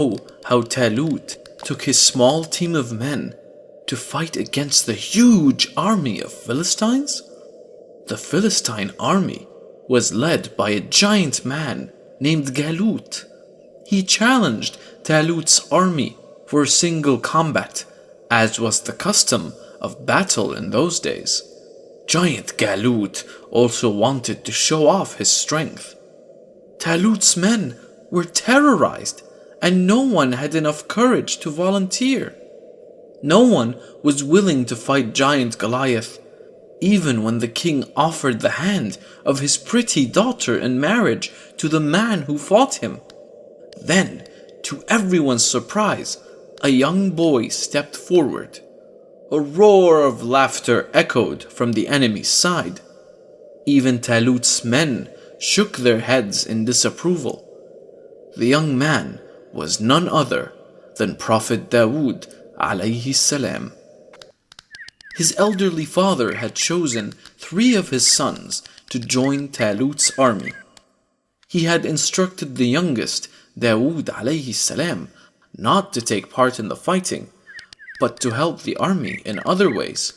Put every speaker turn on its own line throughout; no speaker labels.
how Talut took his small team of men to fight against the huge army of Philistines? The Philistine army was led by a giant man named Galut. He challenged Talut's army for single combat, as was the custom of battle in those days. Giant Galut also wanted to show off his strength. Talut's men were terrorized, and no one had enough courage to volunteer. No one was willing to fight giant Goliath, even when the king offered the hand of his pretty daughter in marriage to the man who fought him. Then, to everyone's surprise, a young boy stepped forward. A roar of laughter echoed from the enemy's side. Even Talut's men shook their heads in disapproval. The young man was none other than Prophet Dawood alayhi salam. His elderly father had chosen 3 of his sons to join Talut's army. He had instructed the youngest, Dawood alayhi salam, not to take part in the fighting, but to help the army in other ways.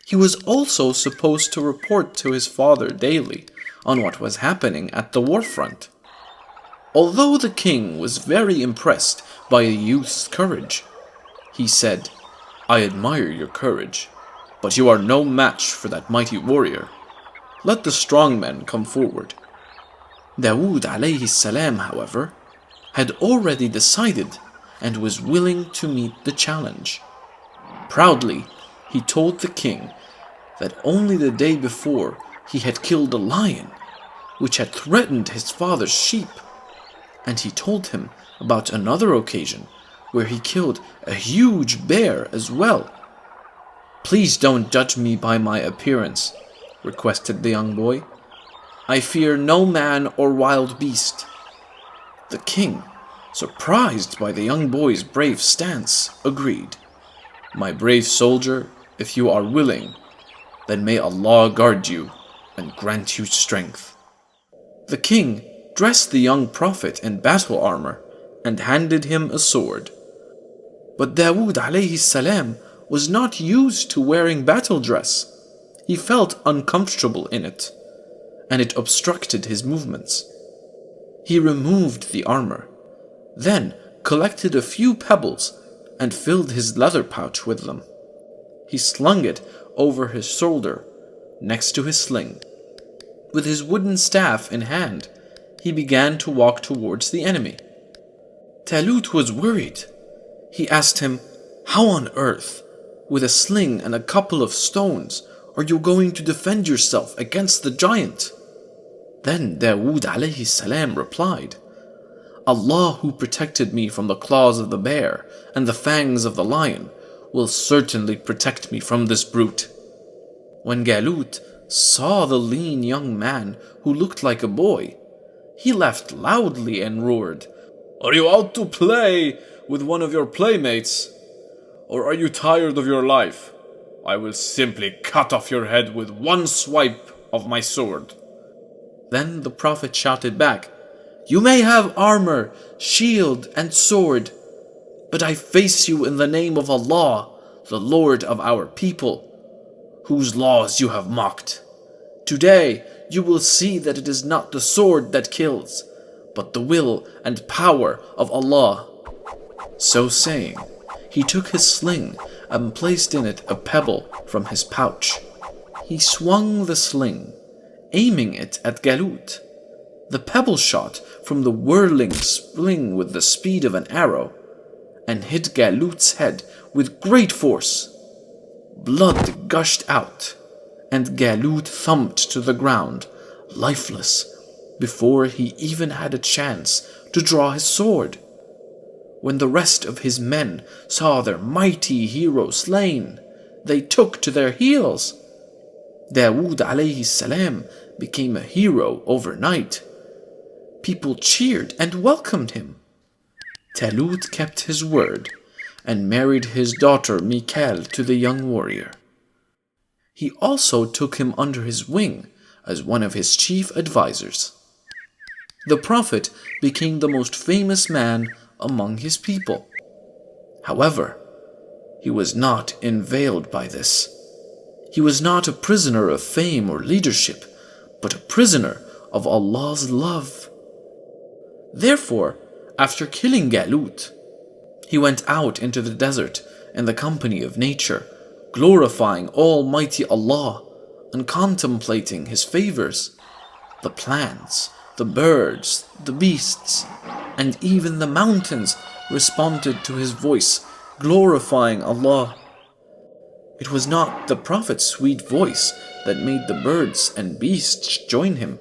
He was also supposed to report to his father daily on what was happening at the war front. Although the king was very impressed by the youth's courage, he said, "I admire your courage, but you are no match for that mighty warrior. Let the strong men come forward." Dawood alayhi salam, however, had already decided and was willing to meet the challenge. Proudly, he told the king that only the day before he had killed a lion, which had threatened his father's sheep, and he told him about another occasion where he killed a huge bear as well. "Please don't judge me by my appearance," requested the young boy. "I fear no man or wild beast." The king, surprised by the young boy's brave stance, agreed. "My brave soldier, if you are willing, then may Allah guard you and grant you strength." The king dressed the young prophet in battle armor and handed him a sword. But Dawood alayhi salam was not used to wearing battle dress. He felt uncomfortable in it, and it obstructed his movements. He removed the armor, then collected a few pebbles and filled his leather pouch with them. He slung it over his shoulder, next to his sling. With his wooden staff in hand, he began to walk towards the enemy. Talut was worried. He asked him, "How on earth, with a sling and a couple of stones, are you going to defend yourself against the giant?" Then Dawood alayhi salam replied, "Allah, who protected me from the claws of the bear and the fangs of the lion, will certainly protect me from this brute." When Galut saw the lean young man who looked like a boy, he laughed loudly and roared, "Are you out to play with one of your playmates? Or are you tired of your life? I will simply cut off your head with one swipe of my sword." Then the prophet shouted back, "You may have armor, shield, and sword, but I face you in the name of Allah, the Lord of our people, whose laws you have mocked. Today you will see that it is not the sword that kills, but the will and power of Allah." So saying, he took his sling and placed in it a pebble from his pouch. He swung the sling, aiming it at Galut. The pebble shot from the whirling sling with the speed of an arrow and hit Galut's head with great force. Blood gushed out, and Galut thumped to the ground, lifeless, before he even had a chance to draw his sword. When the rest of his men saw their mighty hero slain, they took to their heels. Dawood alayhi salam became a hero overnight. People cheered and welcomed him. Talut kept his word and married his daughter Michal to the young warrior. He also took him under his wing as one of his chief advisors. The prophet became the most famous man among his people. However, he was not inveigled by this. He was not a prisoner of fame or leadership, but a prisoner of Allah's love. Therefore, after killing Jalut, he went out into the desert in the company of nature, glorifying Almighty Allah and contemplating His favors. The plants, the birds, the beasts, and even the mountains responded to his voice, glorifying Allah. It was not the Prophet's sweet voice that made the birds and beasts join him.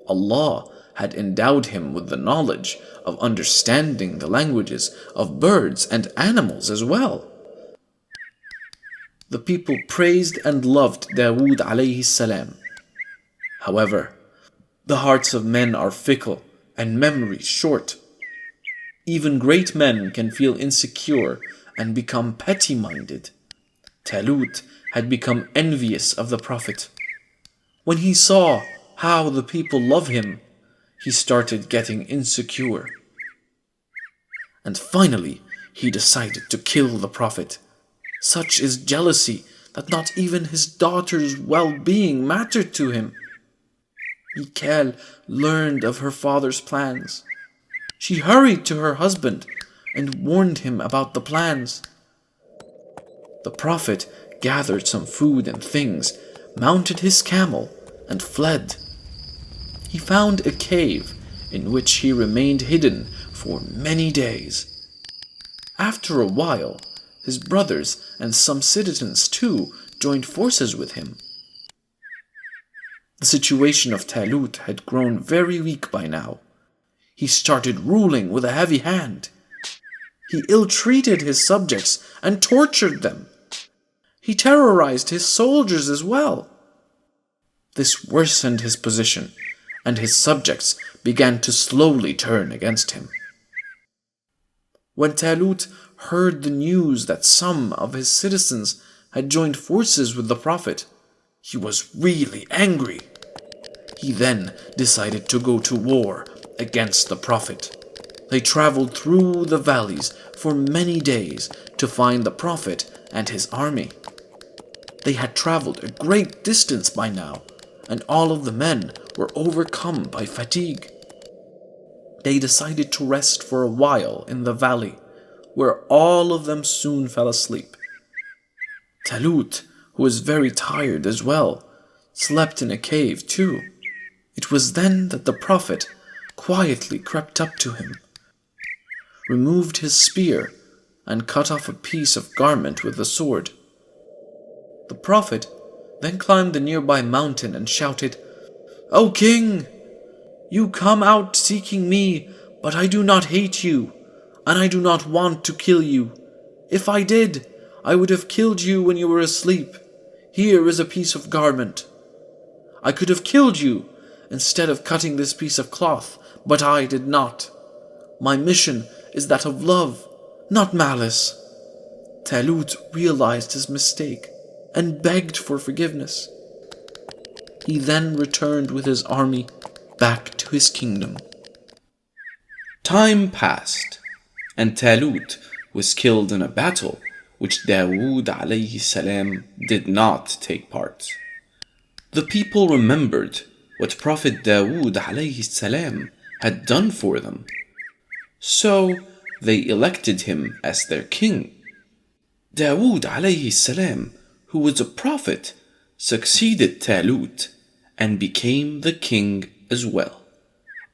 Allah had endowed him with the knowledge of understanding the languages of birds and animals as well. The people praised and loved Dawood alayhi salam. However, the hearts of men are fickle and memory short. Even great men can feel insecure and become petty-minded. Talut had become envious of the Prophet. When he saw how the people love him, he started getting insecure. And finally, he decided to kill the Prophet. Such is jealousy that not even his daughter's well-being mattered to him. Mikal learned of her father's plans. She hurried to her husband and warned him about the plans. The Prophet gathered some food and things, mounted his camel, and fled. He found a cave in which he remained hidden for many days. After a while, his brothers and some citizens too joined forces with him. The situation of Talut had grown very weak by now. He started ruling with a heavy hand. He ill-treated his subjects and tortured them. He terrorized his soldiers as well. This worsened his position, and his subjects began to slowly turn against him. When Talut heard the news that some of his citizens had joined forces with the Prophet, he was really angry. He then decided to go to war against the Prophet. They traveled through the valleys for many days to find the Prophet and his army. They had traveled a great distance by now, and all of the men were overcome by fatigue. They decided to rest for a while in the valley, where all of them soon fell asleep. Talut, who was very tired as well, slept in a cave too. It was then that the Prophet quietly crept up to him, removed his spear, and cut off a piece of garment with the sword. The Prophet then climbed the nearby mountain and shouted, "O King! You come out seeking me, but I do not hate you, and I do not want to kill you. If I did, I would have killed you when you were asleep. Here is a piece of garment. I could have killed you instead of cutting this piece of cloth, but I did not. My mission is that of love, not malice." Talut realized his mistake and begged for forgiveness. He then returned with his army back to his kingdom. Time passed, and Talut was killed in a battle which Dawood alayhi salam did not take part. The people remembered what Prophet Dawood alayhi salam had done for them, so they elected him as their king. Dawood alayhi salam, who was a prophet, succeeded Talut and became the king as well.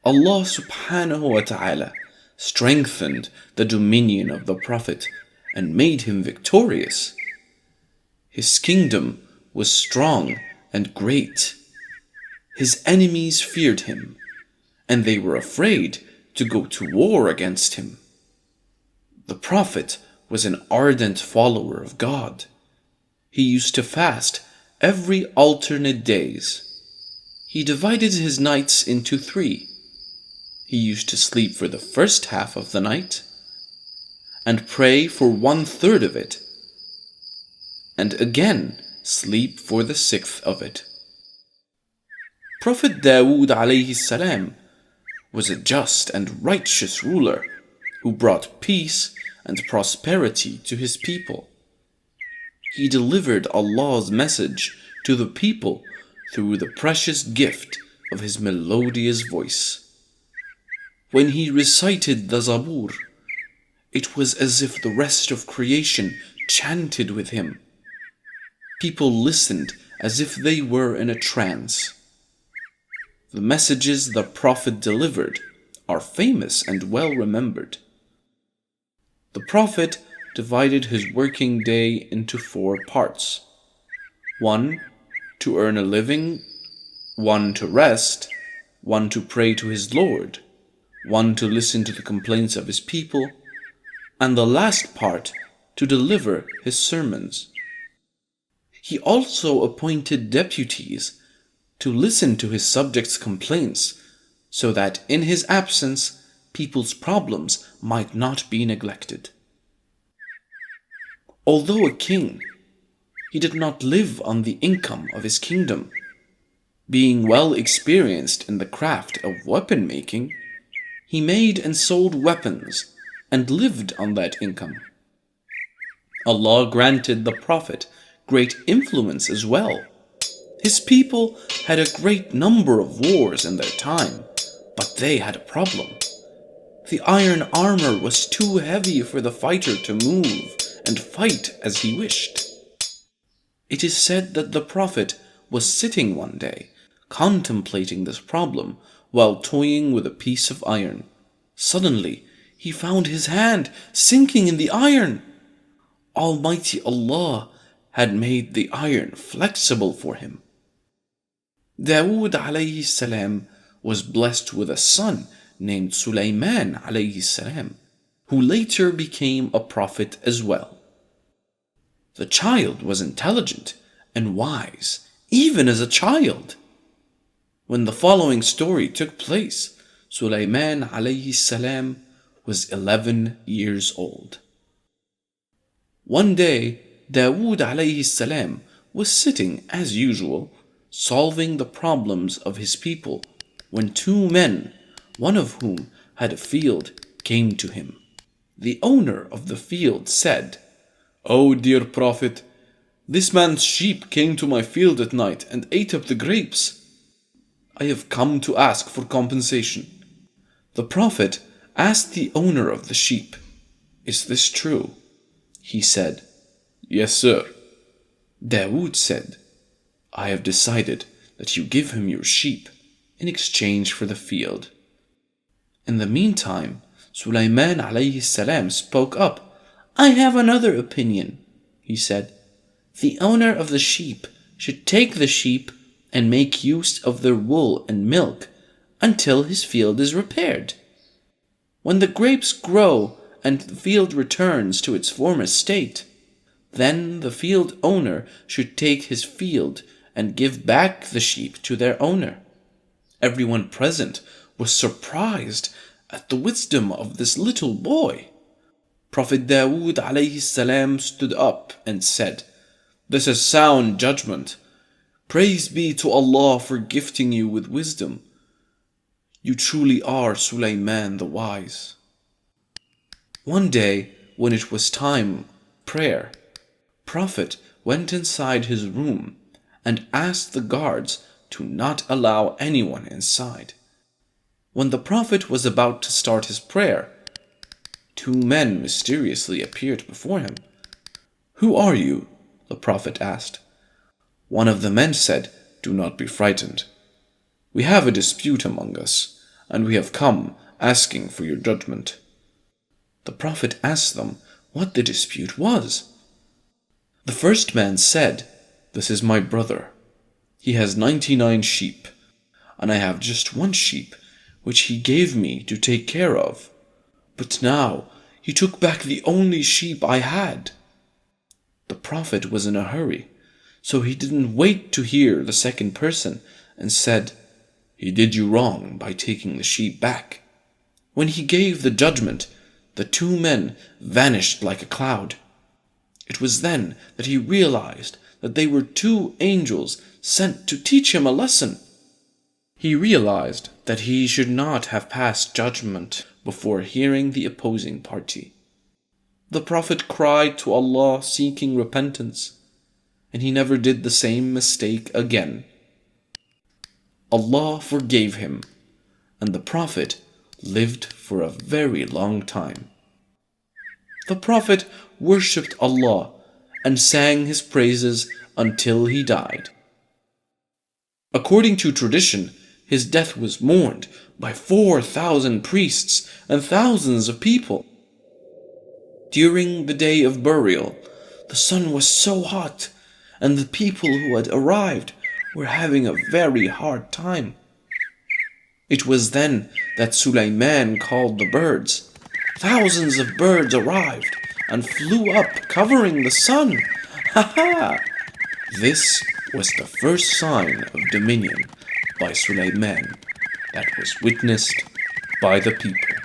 Allah subhanahu wa ta'ala strengthened the dominion of the Prophet and made him victorious. His kingdom was strong and great. His enemies feared him, and they were afraid to go to war against him. The Prophet was an ardent follower of God. He used to fast every alternate days. He divided his nights into 3. He used to sleep for the first half of the night, and pray for 1/3 of it, and again sleep for the 6th of it. Prophet Dawood alayhi salam was a just and righteous ruler, who brought peace and prosperity to his people. He delivered Allah's message to the people through the precious gift of his melodious voice. When he recited the Zabur, it was as if the rest of creation chanted with him. People listened as if they were in a trance. The messages the Prophet delivered are famous and well remembered. The Prophet divided his working day into 4 parts. 1 to earn a living, 1 to rest, 1 to pray to his Lord, 1 to listen to the complaints of his people, and the last part to deliver his sermons. He also appointed deputies to listen to his subjects' complaints, so that in his absence people's problems might not be neglected. Although a king, he did not live on the income of his kingdom. Being well experienced in the craft of weapon making, he made and sold weapons and lived on that income. Allah granted the Prophet great influence as well. His people had a great number of wars in their time, but they had a problem. The iron armor was too heavy for the fighter to move and fight as he wished. It is said that the Prophet was sitting one day, contemplating this problem while toying with a piece of iron. Suddenly, he found his hand sinking in the iron. Almighty Allah had made the iron flexible for him. Dawood alayhi salam was blessed with a son named Sulaiman alayhi salam, who later became a prophet as well. The child was intelligent and wise, even as a child. When the following story took place, Sulaiman alayhi salam was 11 years old. One day, Dawood alayhi salam was sitting as usual, solving the problems of his people, when 2 men, one of whom had a field, came to him. The owner of the field said, "O dear Prophet, this man's sheep came to my field at night and ate up the grapes. I have come to ask for compensation." The Prophet asked the owner of the sheep, "Is this true?" He said, "Yes, sir." Dawood said, "I have decided that you give him your sheep in exchange for the field." In the meantime, Sulaiman alayhi salam spoke up. "I have another opinion," he said. "The owner of the sheep should take the sheep and make use of their wool and milk until his field is repaired. When the grapes grow and the field returns to its former state, then the field owner should take his field and give back the sheep to their owner." Everyone present was surprised at the wisdom of this little boy. Prophet Dawood alayhi salam stood up and said, "This is sound judgment. Praise be to Allah for gifting you with wisdom. You truly are Sulaiman the Wise." One day, when it was time prayer, Prophet went inside his room and asked the guards to not allow anyone inside. When the Prophet was about to start his prayer, 2 men mysteriously appeared before him. "Who are you?" the Prophet asked. One of the men said, "Do not be frightened. We have a dispute among us, and we have come asking for your judgment." The Prophet asked them what the dispute was. The first man said, "This is my brother. He has 99 sheep, and I have just 1 sheep, which he gave me to take care of. But now he took back the only sheep I had." The Prophet was in a hurry, so he didn't wait to hear the second person and said, "He did you wrong by taking the sheep back." When he gave the judgment, the 2 men vanished like a cloud. It was then that he realized that they were 2 angels sent to teach him a lesson. He realized that he should not have passed judgment before hearing the opposing party. The Prophet cried to Allah seeking repentance, and he never did the same mistake again. Allah forgave him, and the Prophet lived for a very long time. The Prophet worshipped Allah and sang his praises until he died. According to tradition, his death was mourned by 4,000 priests and thousands of people. During the day of burial, the sun was so hot, and the people who had arrived were having a very hard time. It was then that Sulaiman called the birds. Thousands of birds arrived and flew up, covering the sun. Ha ha! This was the first sign of dominion by Sulaiman that was witnessed by the people.